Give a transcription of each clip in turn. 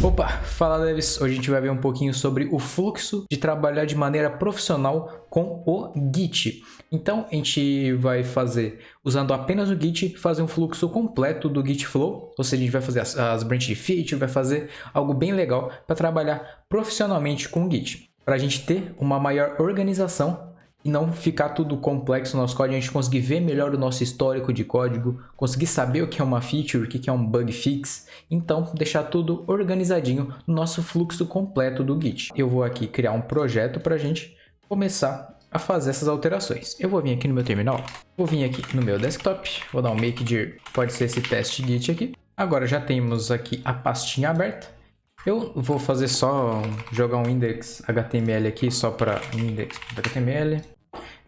Opa, fala devs, hoje a gente vai ver um pouquinho sobre o fluxo de trabalhar de maneira profissional com o Git. Então a gente vai fazer, usando apenas o Git, fazer um fluxo completo do Git Flow, ou seja, a gente vai fazer as branches de feature, vai fazer algo bem legal para trabalhar profissionalmente com o Git. Para a gente ter uma maior organização e não ficar tudo complexo no nosso código, a gente conseguir ver melhor o nosso histórico de código, conseguir saber o que é uma feature, o que é um bug fix, então deixar tudo organizadinho no nosso fluxo completo do Git. Eu vou aqui criar um projeto para a gente começar a fazer essas alterações. Eu vou vir aqui no meu terminal, vou vir aqui no meu desktop, vou dar um make dir, pode ser esse teste Git aqui. Agora já temos aqui a pastinha aberta. Eu vou fazer só jogar um index.html aqui, só para index.html.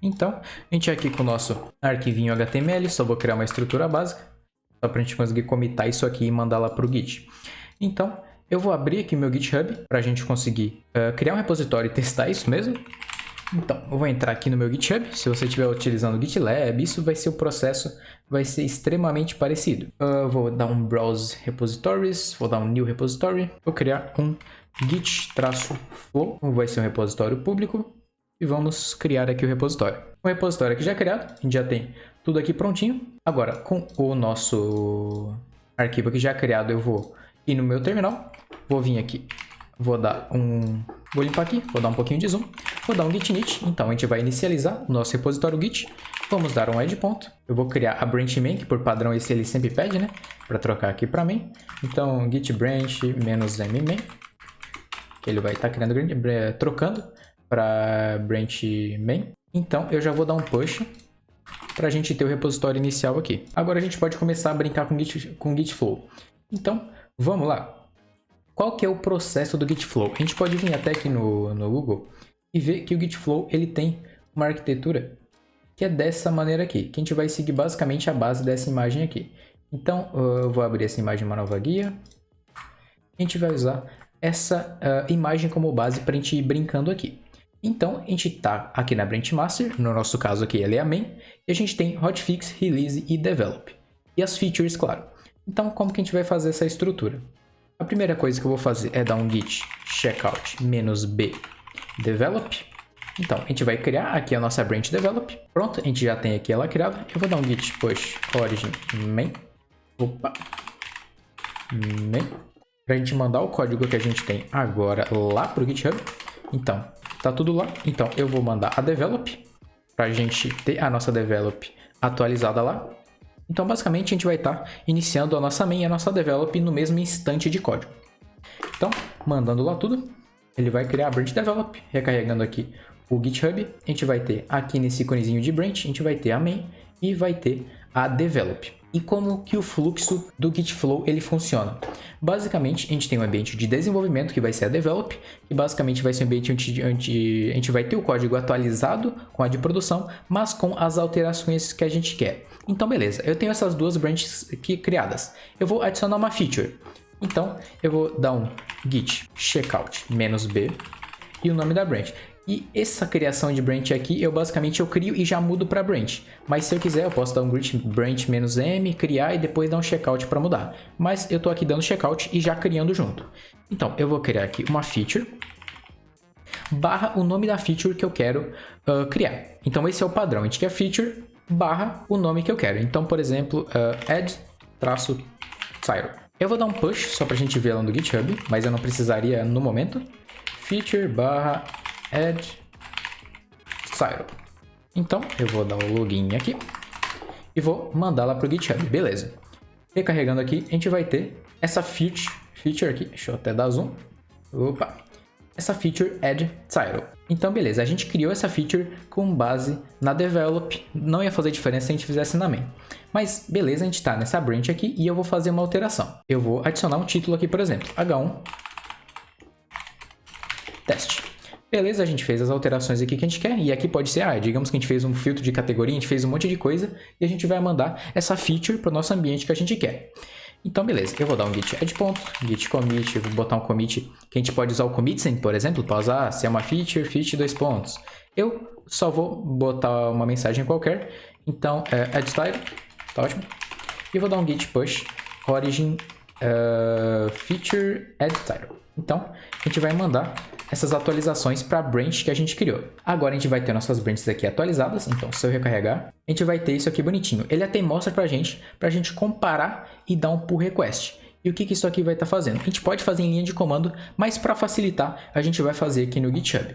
Então, a gente aqui com o nosso arquivinho HTML, só vou criar uma estrutura básica, só para a gente conseguir comitar isso aqui e mandar lá para o Git. Então, eu vou abrir aqui meu GitHub para a gente conseguir criar um repositório e testar isso mesmo. Então, eu vou entrar aqui no meu GitHub. Se você estiver utilizando o GitLab, isso vai ser o processo, vai ser extremamente parecido. Vou dar um Browse Repositories, vou dar um New Repository, vou criar um git-flow, vai ser um repositório público, e vamos criar aqui o repositório. O repositório aqui já criado, a gente já tem tudo aqui prontinho. Agora, com o nosso arquivo aqui já criado, eu vou ir no meu terminal, vou vir aqui, vou limpar aqui, vou dar um pouquinho de zoom, vou dar um git init, então a gente vai inicializar o nosso repositório git, vamos dar um add ponto, eu vou criar a branch main, que por padrão esse ele sempre pede, né, para trocar aqui para main, então git branch -m main, que ele vai estar trocando para branch main, então eu já vou dar um push para a gente ter o repositório inicial aqui. Agora a gente pode começar a brincar com Git Flow, então vamos lá. Qual que é o processo do Git Flow? A gente pode vir até aqui no Google e ver que o Git Flow ele tem uma arquitetura que é dessa maneira aqui, que a gente vai seguir basicamente a base dessa imagem aqui. Então, eu vou abrir essa imagem em uma nova guia. A gente vai usar essa imagem como base para a gente ir brincando aqui. Então, a gente está aqui na Branch Master, no nosso caso aqui ela é a main, e a gente tem Hotfix, Release e Develop. E as features, claro. Então, como que a gente vai fazer essa estrutura? A primeira coisa que eu vou fazer é dar um git checkout -b develop. Então, a gente vai criar aqui a nossa branch develop. Pronto, a gente já tem aqui ela criada. Eu vou dar um git push origin main. Main. Para a gente mandar o código que a gente tem agora lá para o GitHub. Então, tá tudo lá. Então, eu vou mandar a develop para a gente ter a nossa develop atualizada lá. Então, basicamente, a gente vai estar iniciando a nossa main e a nossa develop no mesmo instante de código. Então, mandando lá tudo, ele vai criar a branch develop, recarregando aqui o GitHub. A gente vai ter aqui nesse iconezinho de branch, a gente vai ter a main e vai ter a develop. E como que o fluxo do Git Flow ele funciona? Basicamente, a gente tem um ambiente de desenvolvimento, que vai ser a develop, que basicamente vai ser um ambiente onde a gente vai ter o código atualizado com a de produção, mas com as alterações que a gente quer. Então, beleza, eu tenho essas duas branches aqui criadas. Eu vou adicionar uma feature. Então, eu vou dar um git checkout -b e o nome da branch. E essa criação de branch aqui, eu crio e já mudo para branch. Mas se eu quiser, eu posso dar um git branch -m, criar e depois dar um checkout para mudar. Mas eu estou aqui dando checkout e já criando junto. Então, eu vou criar aqui uma feature barra o nome da feature que eu quero criar. Então, esse é o padrão. A gente quer feature barra o nome que eu quero. Então, por exemplo, add-Tyro. Eu vou dar um push só para a gente ver ela no GitHub, mas eu não precisaria no momento. Feature barra add-Tyro. Então, eu vou dar o login aqui e vou mandar lá para o GitHub. Beleza. Recarregando aqui, a gente vai ter essa feature aqui. Deixa eu até dar zoom. Opa! Essa feature add-Tyro. Então, beleza, a gente criou essa feature com base na develop, não ia fazer diferença se a gente fizesse na main. Mas, beleza, a gente está nessa branch aqui e eu vou fazer uma alteração. Eu vou adicionar um título aqui, por exemplo, H1 teste. Beleza, a gente fez as alterações aqui que a gente quer, e aqui pode ser, digamos que a gente fez um filtro de categoria, a gente fez um monte de coisa, e a gente vai mandar essa feature para o nosso ambiente que a gente quer. Então, beleza, eu vou dar um git add ponto, git commit, eu vou botar um commit, que a gente pode usar o commit sem, por exemplo, para usar se é uma feature, feature 2 pontos. Eu só vou botar uma mensagem qualquer, então, add style, tá ótimo. E vou dar um git push origin feature add title. Então, a gente vai mandar essas atualizações para a branch que a gente criou. Agora a gente vai ter nossas branches aqui atualizadas. Então, se eu recarregar, a gente vai ter isso aqui bonitinho. Ele até mostra para a gente comparar e dar um pull request. E o que isso aqui vai estar fazendo? A gente pode fazer em linha de comando, mas para facilitar, a gente vai fazer aqui no GitHub.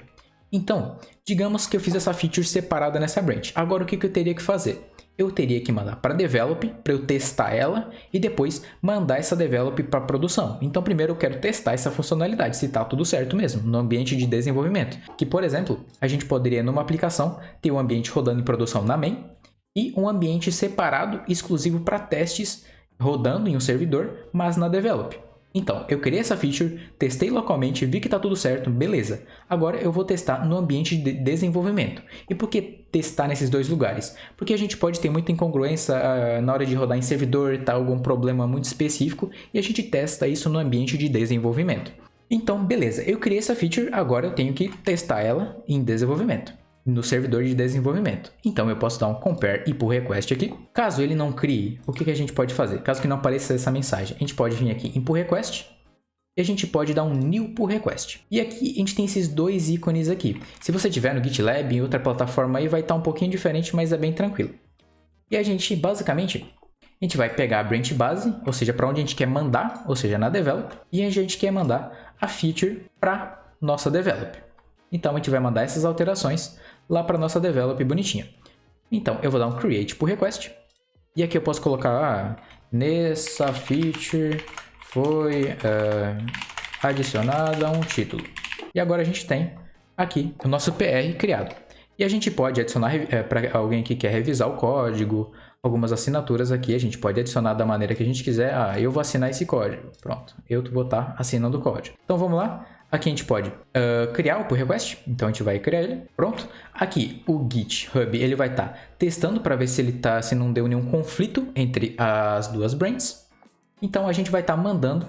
Então, digamos que eu fiz essa feature separada nessa branch. Agora, o que eu teria que fazer? Eu teria que mandar para develop, para eu testar ela, e depois mandar essa develop para produção. Então, primeiro eu quero testar essa funcionalidade, se está tudo certo mesmo, no ambiente de desenvolvimento. Que, por exemplo, a gente poderia, numa aplicação, ter um ambiente rodando em produção na main, e um ambiente separado, exclusivo para testes, rodando em um servidor, mas na develop. Então, eu criei essa feature, testei localmente, vi que está tudo certo, beleza. Agora eu vou testar no ambiente de desenvolvimento. E por que testar nesses dois lugares? Porque a gente pode ter muita incongruência na hora de rodar em servidor, tá algum problema muito específico, e a gente testa isso no ambiente de desenvolvimento. Então, beleza, eu criei essa feature, agora eu tenho que testar ela em desenvolvimento, no servidor de desenvolvimento. Então eu posso dar um compare e pull request aqui. Caso ele não crie, o que a gente pode fazer? Caso que não apareça essa mensagem, a gente pode vir aqui em pull request e a gente pode dar um new pull request. E aqui a gente tem esses dois ícones aqui. Se você tiver no GitLab, em outra plataforma aí, vai estar um pouquinho diferente, mas é bem tranquilo. E a gente, basicamente, a gente vai pegar a branch base, ou seja, para onde a gente quer mandar, ou seja, na develop, e a gente quer mandar a feature para nossa develop. Então a gente vai mandar essas alterações lá para nossa develop bonitinha. Então eu vou dar um create pull request. E aqui eu posso colocar, nessa feature foi adicionada um título. E agora a gente tem aqui o nosso PR criado. E a gente pode adicionar, para alguém que quer revisar o código, algumas assinaturas aqui, a gente pode adicionar da maneira que a gente quiser. Eu vou assinar esse código. Pronto, eu vou estar assinando o código. Então vamos lá. Aqui a gente pode criar o pull request, então a gente vai criar ele, pronto. Aqui o GitHub ele vai estar testando para ver se não deu nenhum conflito entre as duas branches. Então a gente vai estar mandando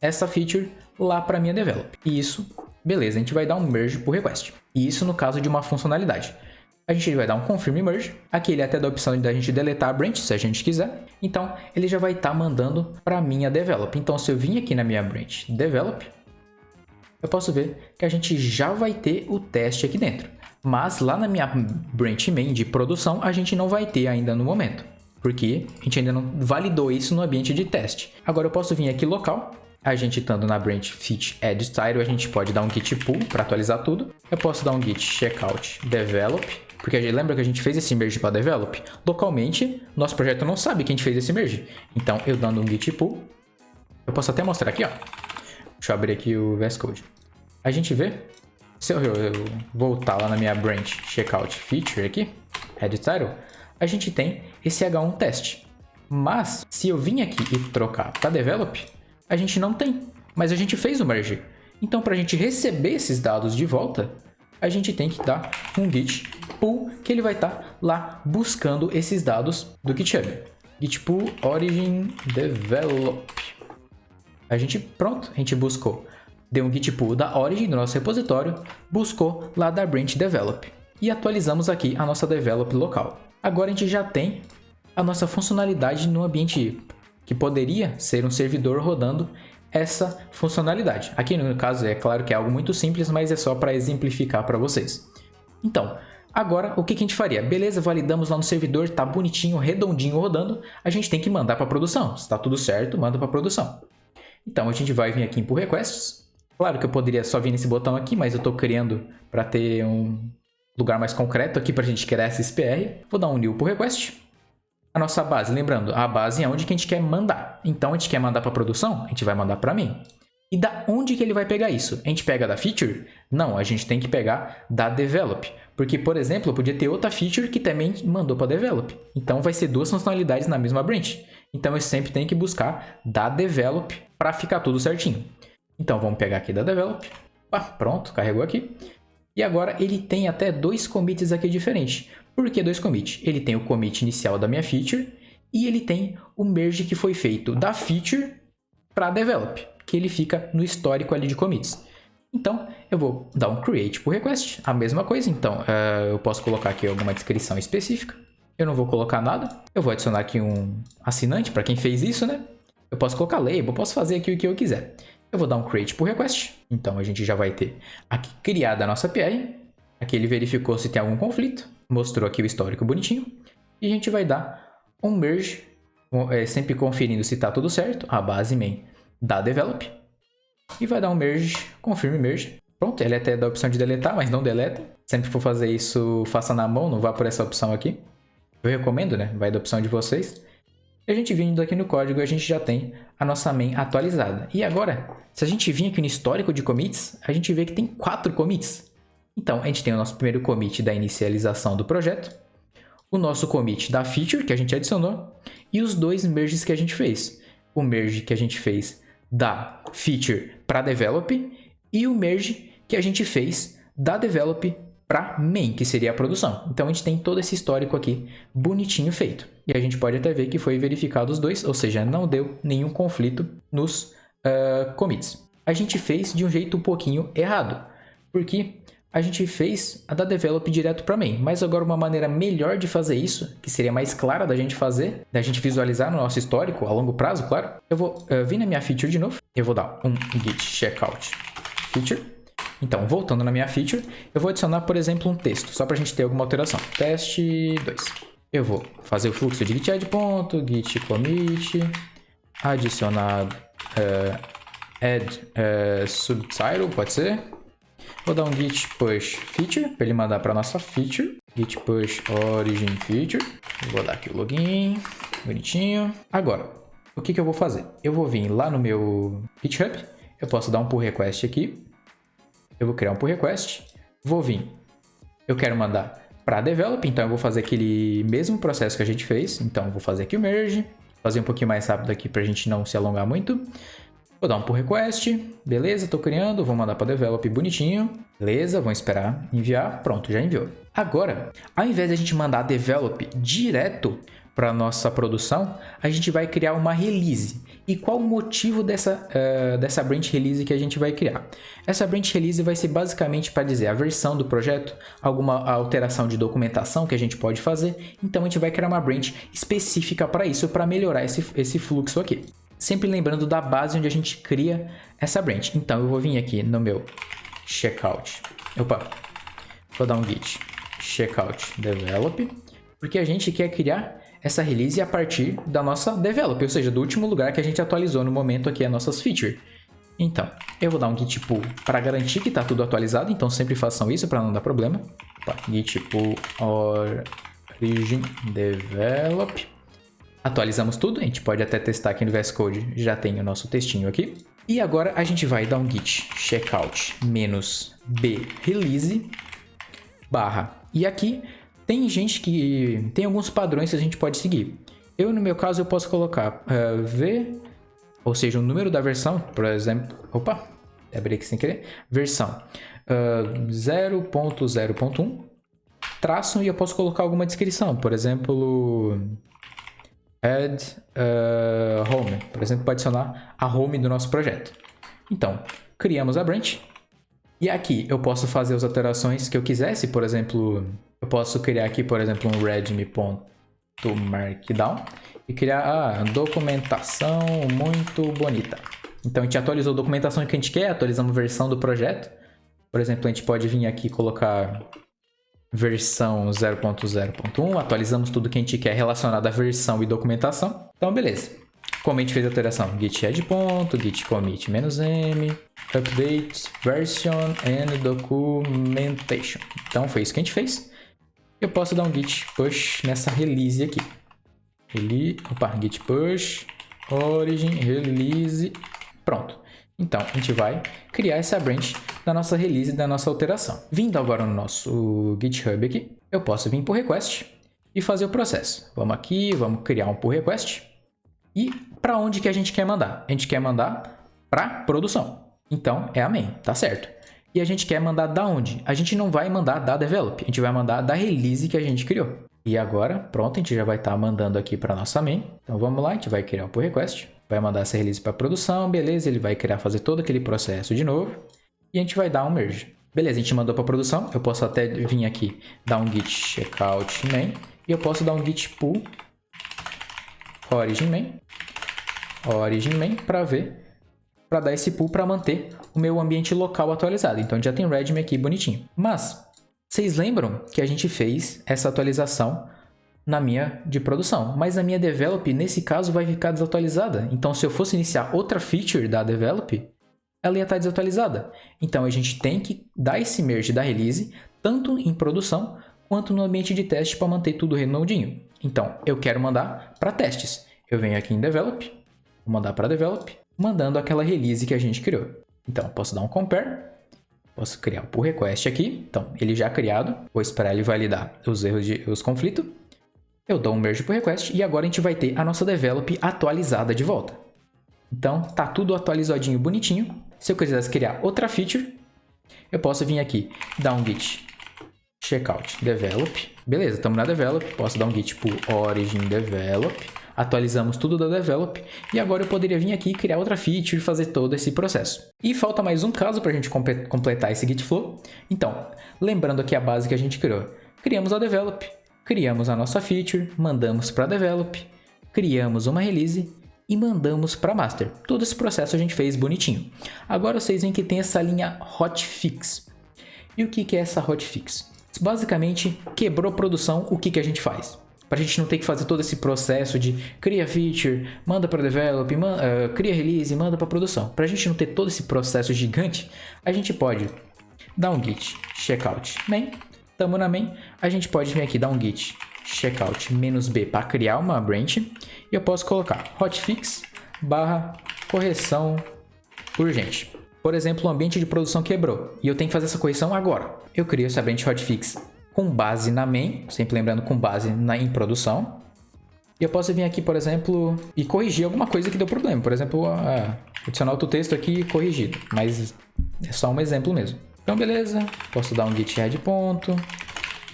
essa feature lá para a minha develop. E isso, beleza, a gente vai dar um merge pull request. E isso no caso de uma funcionalidade. A gente vai dar um confirm merge. Aqui ele até dá a opção de a gente deletar a branch, se a gente quiser. Então ele já vai estar mandando para a minha develop. Então se eu vim aqui na minha branch develop, eu posso ver que a gente já vai ter o teste aqui dentro. Mas lá na minha branch main de produção, a gente não vai ter ainda no momento. Porque a gente ainda não validou isso no ambiente de teste. Agora eu posso vir aqui local. A gente estando na branch fit add title, a gente pode dar um git pull para atualizar tudo. Eu posso dar um git checkout develop. Porque lembra que a gente fez esse merge para develop? Localmente, nosso projeto não sabe que a gente fez esse merge. Então eu dando um git pull. Eu posso até mostrar aqui, ó. Deixa eu abrir aqui o VS Code. A gente vê, se eu voltar lá na minha branch checkout feature aqui, add title, a gente tem esse H1 teste. Mas se eu vim aqui e trocar para develop, a gente não tem. Mas a gente fez o merge. Então para a gente receber esses dados de volta, a gente tem que dar um git pull, que ele vai estar lá buscando esses dados do GitHub. Git pull origin develop. Pronto, a gente buscou. Deu um git pull da origin do nosso repositório, buscou lá da branch develop. E atualizamos aqui a nossa develop local. Agora a gente já tem a nossa funcionalidade no ambiente que poderia ser um servidor rodando essa funcionalidade. Aqui no caso é claro que é algo muito simples, mas é só para exemplificar para vocês. Então, agora o que a gente faria? Beleza, validamos lá no servidor, está bonitinho, redondinho rodando, a gente tem que mandar para produção. Se está tudo certo, manda para produção. Então a gente vai vir aqui em pull requests. Claro que eu poderia só vir nesse botão aqui, mas eu estou criando para ter um lugar mais concreto aqui para a gente criar essa SPR. Vou dar um new pull request. A nossa base, lembrando, a base é onde que a gente quer mandar. Então a gente quer mandar para produção, a gente vai mandar para mim. E da onde que ele vai pegar isso? A gente pega da feature? Não, a gente tem que pegar da develop. Porque, por exemplo, eu podia ter outra feature que também mandou para develop. Então vai ser duas funcionalidades na mesma branch. Então eu sempre tenho que buscar da develop para ficar tudo certinho. Então vamos pegar aqui da develop. Pronto, carregou aqui. E agora ele tem até dois commits aqui diferentes. Por que dois commits? Ele tem o commit inicial da minha feature e ele tem o merge que foi feito da feature para develop, que ele fica no histórico ali de commits. Então, eu vou dar um create pull request, a mesma coisa. Então, eu posso colocar aqui alguma descrição específica. Eu não vou colocar nada. Eu vou adicionar aqui um assinante para quem fez isso, né? Eu posso colocar label, eu posso fazer aqui o que eu quiser. Eu vou dar um create pull request. Então, a gente já vai ter aqui criada a nossa PR. Aqui ele verificou se tem algum conflito. Mostrou aqui o histórico bonitinho. E a gente vai dar um merge, sempre conferindo se está tudo certo. A base main da develop. E vai dar um merge, confirme merge. Pronto, ele até dá a opção de deletar, mas não deleta. Sempre que for fazer isso, faça na mão, não vá por essa opção aqui. Eu recomendo, né? Vai da opção de vocês. E a gente vindo aqui no código, a gente já tem a nossa main atualizada. E agora, se a gente vir aqui no histórico de commits, a gente vê que tem 4 commits. Então, a gente tem o nosso primeiro commit da inicialização do projeto, o nosso commit da feature que a gente adicionou e os 2 merges que a gente fez. O merge que a gente fez da feature para develop e o merge que a gente fez da develop para main, que seria a produção. Então, a gente tem todo esse histórico aqui bonitinho feito. E a gente pode até ver que foi verificado os 2, ou seja, não deu nenhum conflito nos commits. A gente fez de um jeito um pouquinho errado, porque a gente fez a da develop direto para main. Mas agora uma maneira melhor de fazer isso, que seria mais clara da gente fazer, da gente visualizar no nosso histórico a longo prazo, claro. Eu vou vir na minha feature de novo. Eu vou dar um git checkout feature. Então, voltando na minha feature, eu vou adicionar, por exemplo, um texto, só para a gente ter alguma alteração. Teste 2. Eu vou fazer o fluxo de git add ponto, git commit, adicionar add subtitle, pode ser. Vou dar um git push feature, para ele mandar para nossa feature. Git push origin feature. Vou dar aqui o login, bonitinho. Agora, o que eu vou fazer? Eu vou vir lá no meu GitHub, eu posso dar um pull request aqui. Eu vou criar um pull request, vou vir, eu quero mandar para develop, então eu vou fazer aquele mesmo processo que a gente fez. Então eu vou fazer aqui o merge, fazer um pouquinho mais rápido aqui para a gente não se alongar muito. Vou dar um pull request, beleza, estou criando, vou mandar para develop bonitinho, beleza, vamos esperar enviar, pronto, já enviou. Agora, ao invés de a gente mandar develop direto para nossa produção, a gente vai criar uma release. E qual o motivo dessa branch release que a gente vai criar? Essa branch release vai ser basicamente para dizer a versão do projeto, alguma alteração de documentação que a gente pode fazer. Então a gente vai criar uma branch específica para isso, para melhorar esse fluxo aqui. Sempre lembrando da base onde a gente cria essa branch. Então eu vou vir aqui no meu checkout. Vou dar um git checkout develop, porque a gente quer criar essa release a partir da nossa develop, ou seja, do último lugar que a gente atualizou no momento aqui as nossas features. Então, eu vou dar um git pull para garantir que está tudo atualizado, então sempre façam isso para não dar problema. Git pull origin develop. Atualizamos tudo, a gente pode até testar aqui no VS Code, já tem o nosso textinho aqui. E agora a gente vai dar um git checkout -b release barra. E aqui tem gente que tem alguns padrões que a gente pode seguir. Eu, no meu caso, eu posso colocar v, ou seja, o número da versão, por exemplo, abri aqui sem querer, versão 0.0.1, traço, e eu posso colocar alguma descrição, por exemplo, add home, por exemplo, para adicionar a home do nosso projeto. Então, criamos a branch, e aqui eu posso fazer as alterações que eu quisesse, por exemplo, eu posso criar aqui, por exemplo, um readme.markdown e criar a documentação muito bonita. Então, a gente atualizou a documentação que a gente quer, atualizamos a versão do projeto. Por exemplo, a gente pode vir aqui e colocar versão 0.0.1, atualizamos tudo que a gente quer relacionado à versão e documentação. Então, beleza. Como a gente fez a alteração? Git add ponto, git commit -m, update version and documentation. Então, foi isso que a gente fez. Eu posso dar um git push nessa release aqui. Git push origin release. Pronto. Então, a gente vai criar essa branch da nossa release, da nossa alteração. Vindo agora no nosso GitHub aqui, eu posso vir por request e fazer o processo. Vamos aqui, vamos criar um pull request. E para onde que a gente quer mandar? A gente quer mandar para produção. Então, é a main, tá certo. E a gente quer mandar da onde? A gente não vai mandar da develop, a gente vai mandar da release que a gente criou. E agora, pronto, a gente já vai estar mandando aqui para nossa main. Então vamos lá, a gente vai criar um pull request, vai mandar essa release para produção, beleza, ele vai fazer todo aquele processo de novo e a gente vai dar um merge. Beleza, a gente mandou para produção, eu posso até vir aqui, dar um git checkout main e eu posso dar um git pull origin main origin main para ver, para dar esse pull para manter o meu ambiente local atualizado. Então já tem readme aqui bonitinho. Mas vocês lembram que a gente fez essa atualização na minha de produção, mas a minha develop nesse caso vai ficar desatualizada. Então se eu fosse iniciar outra feature da develop, ela ia estar desatualizada. Então a gente tem que dar esse merge da release tanto em produção quanto no ambiente de teste para manter tudo redondinho. Então eu quero mandar para testes. Eu venho aqui em develop, vou mandar para develop, mandando aquela release que a gente criou. Então eu posso dar um compare, posso criar um pull request aqui. Então ele já criado, vou esperar ele validar os erros os conflitos. Eu dou um merge pull request e agora a gente vai ter a nossa develop atualizada de volta. Então tá tudo atualizadinho, bonitinho. Se eu quisesse criar outra feature, eu posso vir aqui, dar um git checkout develop. Beleza, estamos na develop, posso dar um git pull origin develop. Atualizamos tudo da develop e agora eu poderia vir aqui criar outra feature e fazer todo esse processo. E falta mais um caso para a gente completar esse git flow. Então, lembrando aqui a base que a gente criou. Criamos a develop, criamos a nossa feature, mandamos para develop, criamos uma release e mandamos para master. Todo esse processo a gente fez bonitinho. Agora vocês veem que tem essa linha hotfix. E o que é essa hotfix? Basicamente, quebrou a produção, o que a gente faz? Para a gente não ter que fazer todo esse processo de cria feature, manda para develop, cria release, manda para produção. Para a gente não ter todo esse processo gigante, a gente pode dar um git checkout main. Estamos na main, a gente pode vir aqui dar um git checkout -b para criar uma branch. E eu posso colocar hotfix barra correção urgente. Por exemplo, o ambiente de produção quebrou e eu tenho que fazer essa correção agora. Eu crio essa branch hotfix com base na main, sempre lembrando com base em produção. E eu posso vir aqui, por exemplo, e corrigir alguma coisa que deu problema. Por exemplo, adicionar outro texto aqui corrigido, mas é só um exemplo mesmo. Então, beleza, posso dar um git head ponto,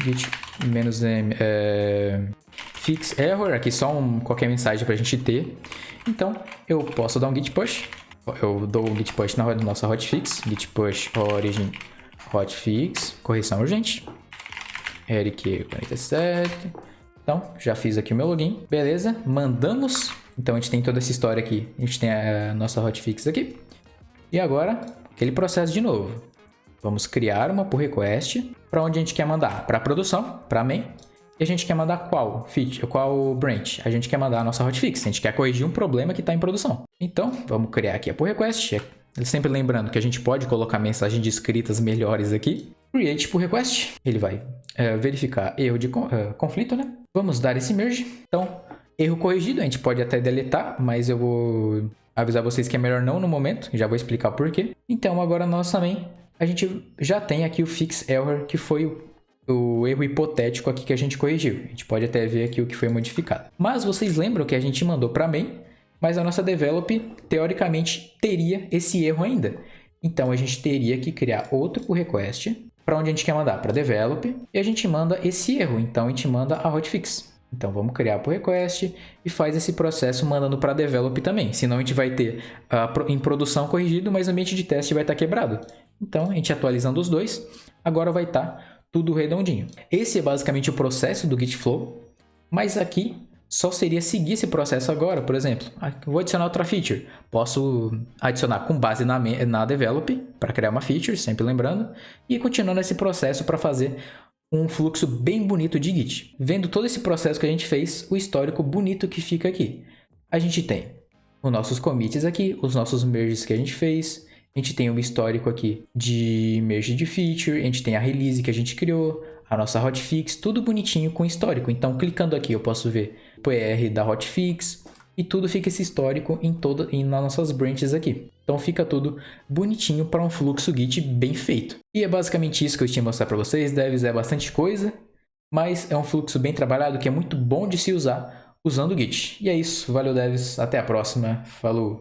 git -m fix error, aqui só qualquer mensagem para a gente ter. Então, eu posso dar um git push, eu dou um git push na nossa hotfix, git push origin hotfix, correção urgente, eric 47. Então, já fiz aqui o meu login, beleza, mandamos. Então, a gente tem toda essa história aqui, a gente tem a nossa hotfix aqui. E agora, aquele processo de novo. Vamos criar uma pull request para onde a gente quer mandar, para a produção, para a main. E a gente quer mandar qual feature, qual branch? A gente quer mandar a nossa hotfix, a gente quer corrigir um problema que está em produção. Então, vamos criar aqui a pull request. Sempre lembrando que a gente pode colocar mensagens de escritas melhores aqui. Create pull request. Ele vai verificar erro de conflito, né? Vamos dar esse merge. Então, erro corrigido, a gente pode até deletar, mas eu vou avisar vocês que é melhor não no momento. Já vou explicar por quê. Então, agora na nossa main, a gente já tem aqui o fix error, que foi o erro hipotético aqui que a gente corrigiu. A gente pode até ver aqui o que foi modificado. Mas vocês lembram que a gente mandou para main, mas a nossa develop, teoricamente, teria esse erro ainda. Então, a gente teria que criar outro pull request para onde a gente quer mandar, para develop, e a gente manda esse erro. Então, a gente manda a hotfix. Então, vamos criar pull request e faz esse processo mandando para develop também. Senão, a gente vai ter em produção corrigido, mas o ambiente de teste vai estar quebrado. Então, a gente atualizando os dois, agora vai estar tudo redondinho. Esse é basicamente o processo do Git Flow, mas aqui só seria seguir esse processo agora. Por exemplo, vou adicionar outra feature. Posso adicionar com base na develop para criar uma feature, sempre lembrando, e continuando esse processo para fazer um fluxo bem bonito de Git. Vendo todo esse processo que a gente fez, o histórico bonito que fica aqui. A gente tem os nossos commits aqui, os nossos merges que a gente fez. A gente tem um histórico aqui de merge de feature, a gente tem a release que a gente criou, a nossa hotfix, tudo bonitinho com histórico. Então, clicando aqui, eu posso ver o PR da hotfix e tudo fica esse histórico nas nossas branches aqui. Então, fica tudo bonitinho para um fluxo Git bem feito. E é basicamente isso que eu tinha que mostrar para vocês. Devs é bastante coisa, mas é um fluxo bem trabalhado que é muito bom de se usar usando o Git. E é isso. Valeu, devs. Até a próxima. Falou!